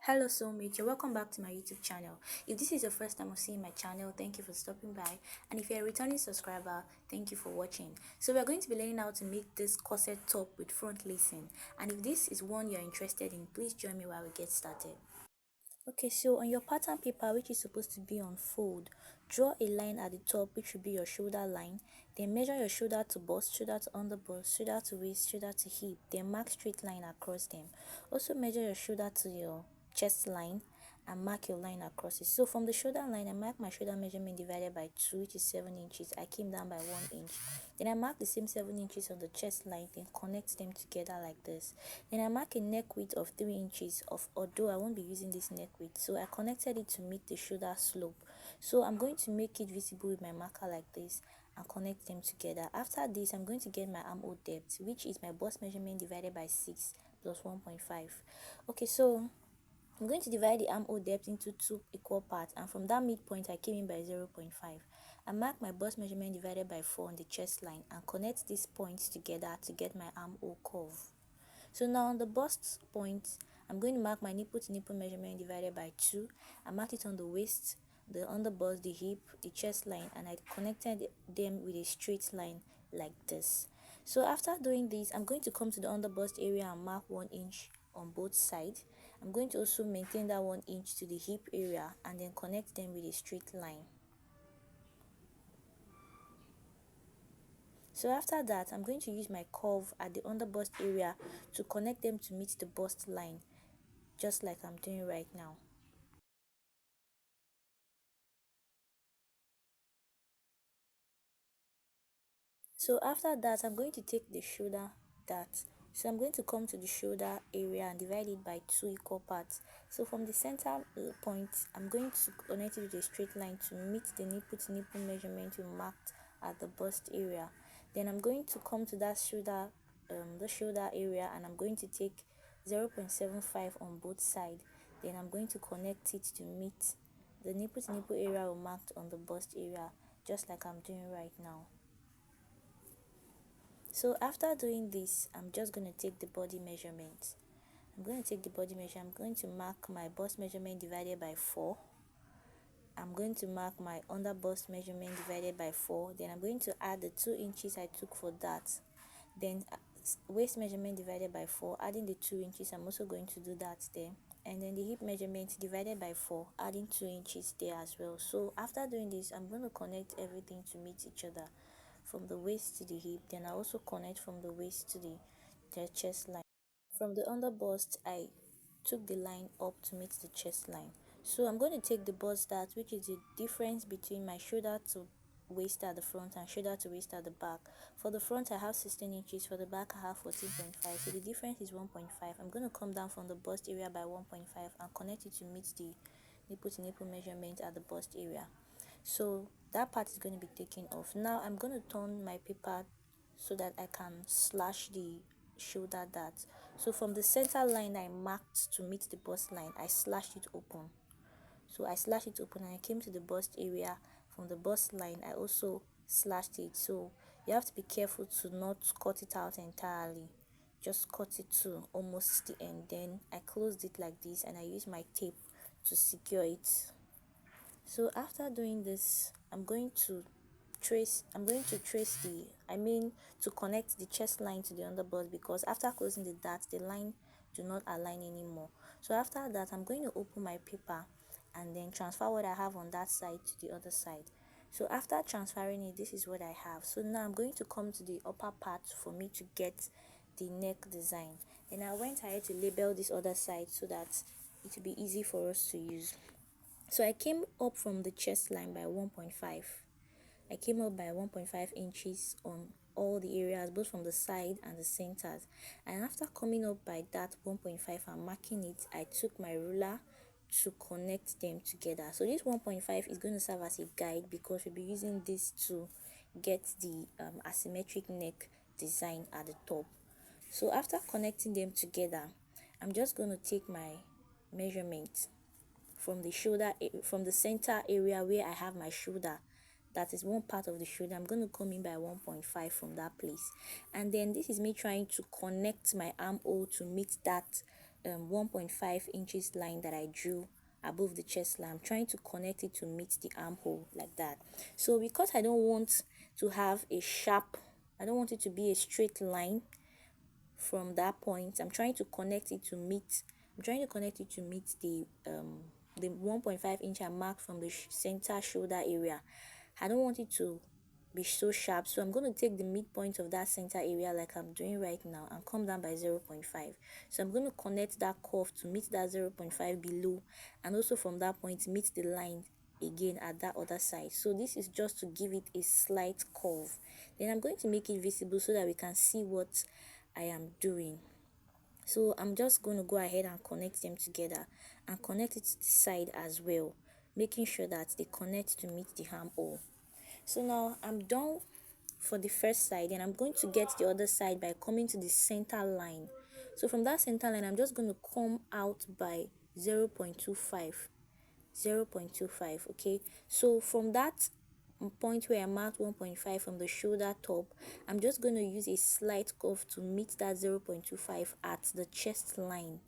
Hello soulmate, you're welcome back to my YouTube channel. If this is your first time of seeing my channel, thank you for stopping by, and if you're a returning subscriber, thank you for watching. So we're going to be learning how to make this corset top with front lacing, and if this is one you're interested in, please join me while we get started. Okay, so on your pattern paper, which is supposed to be on fold, draw a line at the top, which will be your shoulder line. Then measure your shoulder to bust, shoulder to underbust, shoulder to waist, shoulder to hip. Then mark straight line across them. Also measure your shoulder to your chest line and mark your line across it. So from the shoulder line, I mark my shoulder measurement divided by 2, which is 7 inches. I came down by 1 inch. Then I mark the same 7 inches on the chest line, then connect them together like this. Then I mark a neck width of 3 inches, although I won't be using this neck width. So I connected it to meet the shoulder slope. So I'm going to make it visible with my marker like this and connect them together. After this, I'm going to get my armhole depth, which is my bust measurement divided by 6 plus 1.5. Okay, so I'm going to divide the armhole depth into 2 equal parts, and from that midpoint I came in by 0.5. I mark my bust measurement divided by 4 on the chest line and connect these points together to get my armhole curve. So now on the bust point, I'm going to mark my nipple to nipple measurement divided by 2. I mark it on the waist, the underbust, the hip, the chest line, and I connected them with a straight line like this. So after doing this, I'm going to come to the underbust area and mark 1 inch on both sides. I'm going to also maintain that 1 inch to the hip area and then connect them with a straight line. So after that, I'm going to use my curve at the underbust area to connect them to meet the bust line, just like I'm doing right now. So after that, I'm going to take the shoulder dart. So I'm going to come to the shoulder area and divide it by 2 equal parts. So from the center point, I'm going to connect it with a straight line to meet the nipple to nipple measurement we marked at the bust area. Then I'm going to come to that shoulder area, and I'm going to take 0.75 on both sides. Then I'm going to connect it to meet the nipple to nipple area we marked on the bust area, just like I'm doing right now. So after doing this, I'm just going to take the body measurement. I'm going to take the body measurement. I'm going to mark my bust measurement divided by 4. I'm going to mark my under bust measurement divided by 4. Then I'm going to add the 2 inches I took for that. Then waist measurement divided by 4, adding the 2 inches. I'm also going to do that there. And then the hip measurement divided by 4, adding 2 inches there as well. So after doing this, I'm going to connect everything to meet each other, from the waist to the hip. Then I also connect from the waist to the chest line. From the under bust, I took the line up to meet the chest line. So I'm going to take the bust dart, which is the difference between my shoulder to waist at the front and shoulder to waist at the back. For the front I have 16 inches, for the back I have 14.5, so the difference is 1.5. I'm going to come down from the bust area by 1.5 and connect it to meet the nipple to nipple measurement at the bust area. So that part is going to be taken off. Now I'm going to turn my paper so that I can slash the shoulder dart. So from the center line I marked to meet the bust line, I slashed it open. So I slashed it open and I came to the bust area. From the bust line I also slashed it. So you have to be careful to not cut it out entirely. Just cut it to almost the end. Then I closed it like this and I used my tape to secure it. So after doing this, I'm going to trace to connect the chest line to the underbust, because after closing the dart, the line do not align anymore. So after that, I'm going to open my paper and then transfer what I have on that side to the other side. So after transferring it, this is what I have. So now I'm going to come to the upper part for me to get the neck design. And I went ahead to label this other side so that it will be easy for us to use. So I came up from the chest line by 1.5. I came up by 1.5 inches on all the areas, both from the side and the centers. And after coming up by that 1.5 and marking it, I took my ruler to connect them together. So this 1.5 is going to serve as a guide, because we'll be using this to get the asymmetric neck design at the top. So after connecting them together, I'm just going to take my measurement from from the center area where I have my shoulder. That is one part of the shoulder. I'm going to come in by 1.5 from that place. And then this is me trying to connect my armhole to meet that 1.5 inches line that I drew above the chest line. I'm trying to connect it to meet the armhole like that. So because I don't want to have a sharp, I don't want it to be a straight line from that point, I'm trying to connect it to meet, the 1.5 inch I marked from the center shoulder area. I don't want it to be so sharp, so I'm going to take the midpoint of that center area like I'm doing right now and come down by 0.5. So I'm going to connect that curve to meet that 0.5 below, and also from that point meet the line again at that other side. So this is just to give it a slight curve. Then I'm going to make it visible so that we can see what I am doing. So I'm just going to go ahead and connect them together and connect it to the side as well, making sure that they connect to meet the armhole. So now I'm done for the first side, and I'm going to get the other side by coming to the center line. So from that center line, I'm just going to come out by 0.25. Okay, so from that point where I marked 1.5 from the shoulder top, I'm just going to use a slight curve to meet that 0.25 at the chest line.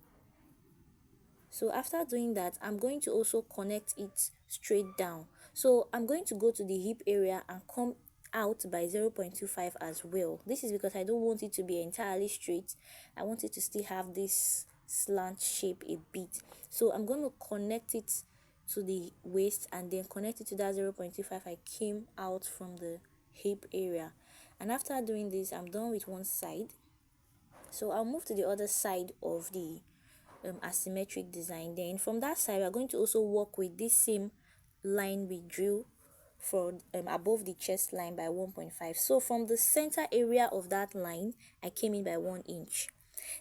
So after doing that, I'm going to also connect it straight down. So I'm going to go to the hip area and come out by 0.25 as well. This is because I don't want it to be entirely straight. I want it to still have this slant shape a bit. So I'm going to connect it to the waist and then connect it to that 0.25 I came out from the hip area. And after doing this, I'm done with one side. So I'll move to the other side of the asymmetric design. Then from that side, we're going to also work with this same line we drew for above the chest line by 1.5. So from the center area of that line, I came in by 1 inch.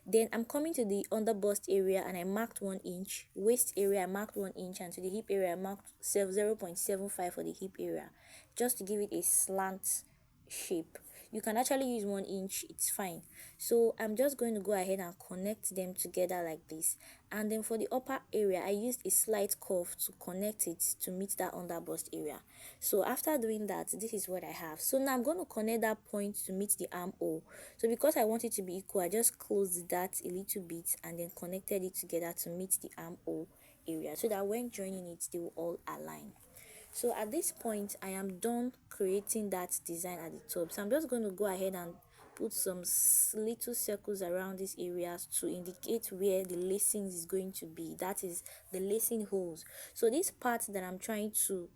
Then I'm coming to the under bust area and I marked 1 inch. Waist area I marked 1 inch, and to the hip area I marked 0.75 for the hip area, just to give it a slant shape. You can actually use 1 inch, it's fine. So I'm just going to go ahead and connect them together like this. And then for the upper area, I used a slight curve to connect it to meet that under bust area. So after doing that, this is what I have. So now I'm going to connect that point to meet the armhole. So because I want it to be equal, I just closed that a little bit and then connected it together to meet the armhole area, so that when joining it, they will all align. So at this point, I am done creating that design at the top. So I'm just going to go ahead and put some little circles around these areas to indicate where the lacing is going to be. That is the lacing holes. So this part that I'm trying to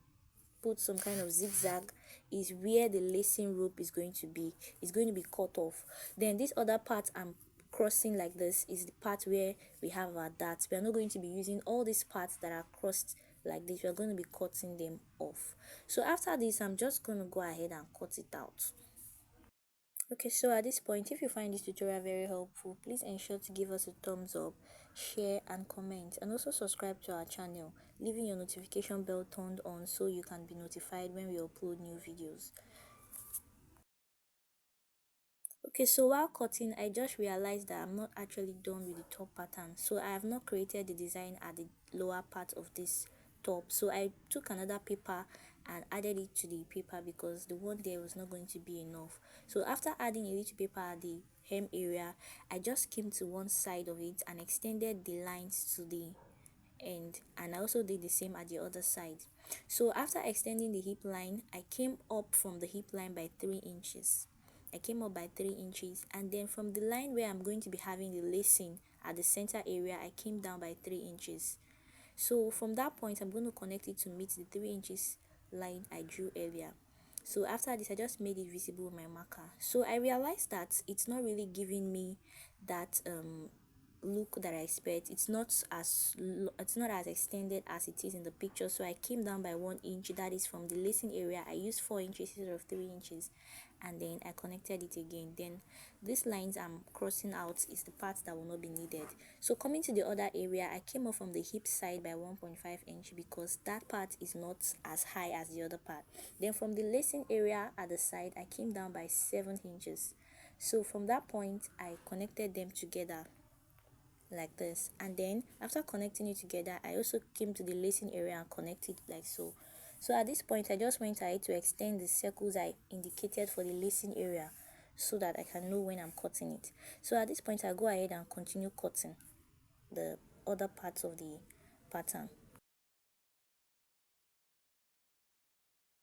put some kind of zigzag is where the lacing rope is going to be. It's going to be cut off. Then this other part I'm crossing like this is the part where we have our darts. We are not going to be using all these parts that are crossed like this. We are going to be cutting them off. So after this, I'm just going to go ahead and cut it out. Okay, so at this point, if you find this tutorial very helpful, please ensure to give us a thumbs up, share and comment, and also subscribe to our channel, leaving your notification bell turned on so you can be notified when we upload new videos. Okay, so while cutting, I just realized that I'm not actually done with the top pattern. So I have not created the design at the lower part of this top. So I took another paper and added it to the paper because the one there was not going to be enough. So after adding a little paper at the hem area, I just came to one side of it and extended the lines to the end, and I also did the same at the other side. So after extending the hip line, I came up from the hip line by 3 inches. I came up by 3 inches, and then from the line where I'm going to be having the lacing at the center area, I came down by 3 inches. So from that point, I'm going to connect it to meet the 3 inches line I drew earlier. So after this, I just made it visible with my marker. So I realized that it's not really giving me that look that I expect. It's not as extended as it is in the picture. So I came down by 1 inch. That is from the lacing area. I used 4 inches instead of 3 inches, and then I connected it again. Then these lines I'm crossing out is the part that will not be needed. So coming to the other area, I came up from the hip side by 1.5 inch because that part is not as high as the other part. Then from the lacing area at the side, I came down by 7 inches. So from that point, I connected them together like this, and then after connecting it together, I also came to the lacing area and connected like so. So at this point, I just went ahead to extend the circles I indicated for the lacing area so that I can know when I'm cutting it. So at this point, I go ahead and continue cutting. the other parts of the pattern.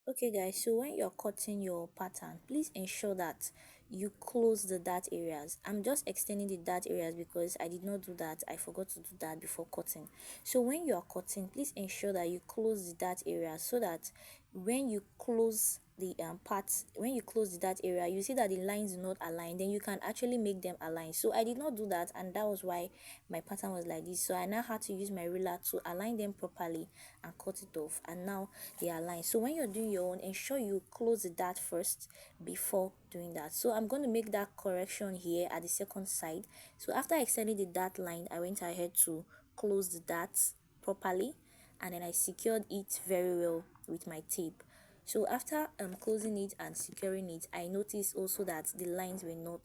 Okay guys, so when you're cutting your pattern, please ensure that you close the dart areas. I'm just extending the dart areas because I did not do that. I forgot to do that before cutting. So when you are cutting, please ensure that you close the dart areas so that when you close the parts, when you close the dart area, you see that the lines do not align, then you can actually make them align. So I did not do that, and that was why my pattern was like this. So I now had to use my ruler to align them properly and cut it off, and now they align. So when you're doing your own, ensure you close the dart first before doing that. So I'm going to make that correction here at the second side. So after extending the dart line, I went ahead to close the darts properly, and then I secured it very well with my tape. So after closing it and securing it, I noticed also that the lines were not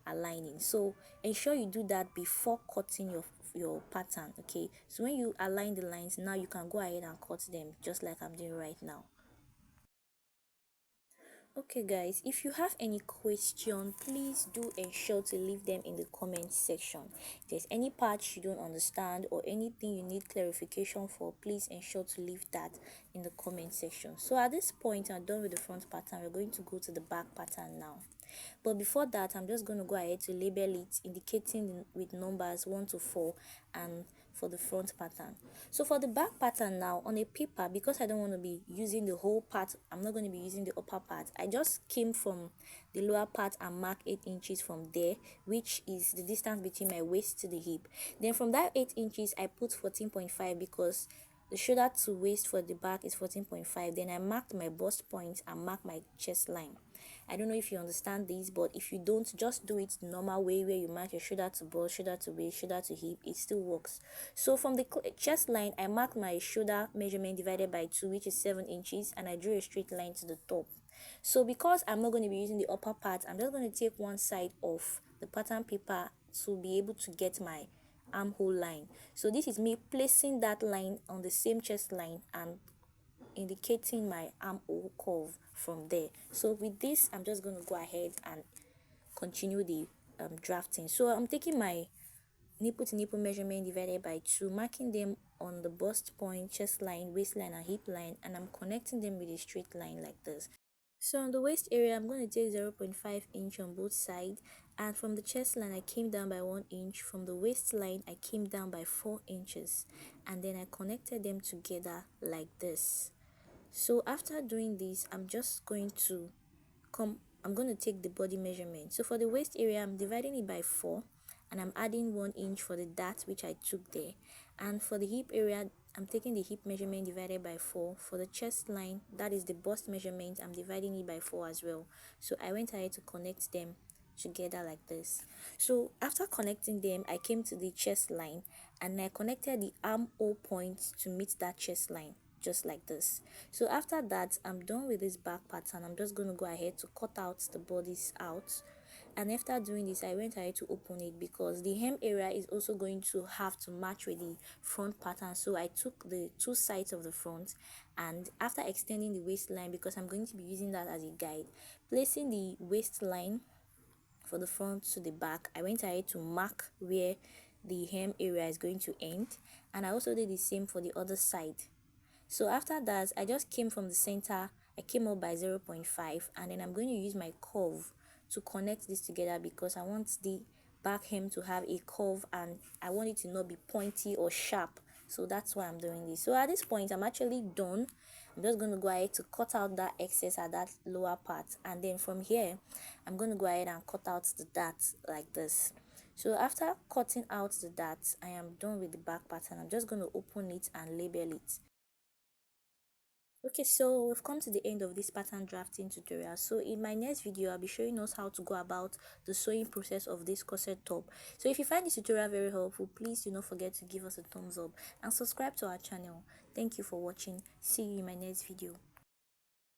aligning. So ensure you do that before cutting your pattern. Okay, so when you align the lines, now you can go ahead and cut them just like I'm doing right now. Okay guys, if you have any question, please do ensure to leave them in the comment section. If there's any part you don't understand or anything you need clarification for, please ensure to leave that in the comment section. So at this point, I'm done with the front pattern. We're going to go to the back pattern now. But before that, I'm just going to go ahead to label it, indicating with numbers 1 to 4, and for the front pattern. So for the back pattern now, on a paper, because I don't want to be using the whole part, I'm not going to be using the upper part. I just came from the lower part and mark 8 inches from there, which is the distance between my waist to the hip. Then from that 8 inches, I put 14.5 because the shoulder to waist for the back is 14.5. Then I marked my bust point and marked my chest line. I don't know if you understand this, but if you don't, just do it the normal way where you mark your shoulder to bust, shoulder to waist, shoulder to hip. It still works. So from the chest line, I marked my shoulder measurement divided by 2, which is 7 inches, and I drew a straight line to the top. So because I'm not going to be using the upper part, I'm just going to take one side of the pattern paper to be able to get my armhole line. So this is me placing that line on the same chest line and indicating my armhole curve from there. So with this, I'm just going to go ahead and continue the drafting. So I'm taking my nipple to nipple measurement divided by 2, marking them on the bust point, chest line, waistline, and hip line, and I'm connecting them with a straight line like this. So on the waist area, I'm going to take 0.5 inch on both sides, and from the chest line I came down by 1 inch. From the waistline I came down by 4 inches, and then I connected them together like this. So after doing this, I'm going to take the body measurement. So for the waist area, I'm dividing it by 4, and I'm adding 1 inch for the dart which I took there. And for the hip area, I'm taking the hip measurement divided by 4. For the chest line, that is the bust measurement, I'm dividing it by 4 as well. So I went ahead to connect them together like this. So after connecting them, I came to the chest line and I connected the armhole point to meet that chest line, just like this. So after that, I'm done with this back pattern. I'm just going to go ahead to cut out the bodies out, and after doing this, I went ahead to open it because the hem area is also going to have to match with the front pattern. So I took the 2 sides of the front, and after extending the waistline, because I'm going to be using that as a guide, placing the waistline for the front to the back, I went ahead to mark where the hem area is going to end, and I also did the same for the other side. So after that, I just came from the center, I came up by 0.5, and then I'm going to use my curve to connect this together because I want the back hem to have a curve and I want it to not be pointy or sharp. So that's why I'm doing this. So at this point, I'm actually done. I'm just going to go ahead to cut out that excess at that lower part, and then from here I'm going to go ahead and cut out the dart like this. So after cutting out the dart, I am done with the back pattern. I'm just going to open it and label it. Okay, so we've come to the end of this pattern drafting tutorial. So in my next video, I'll be showing us how to go about the sewing process of this corset top. So if you find this tutorial very helpful, please do not forget to give us a thumbs up and subscribe to our channel. Thank you for watching. See you in my next video.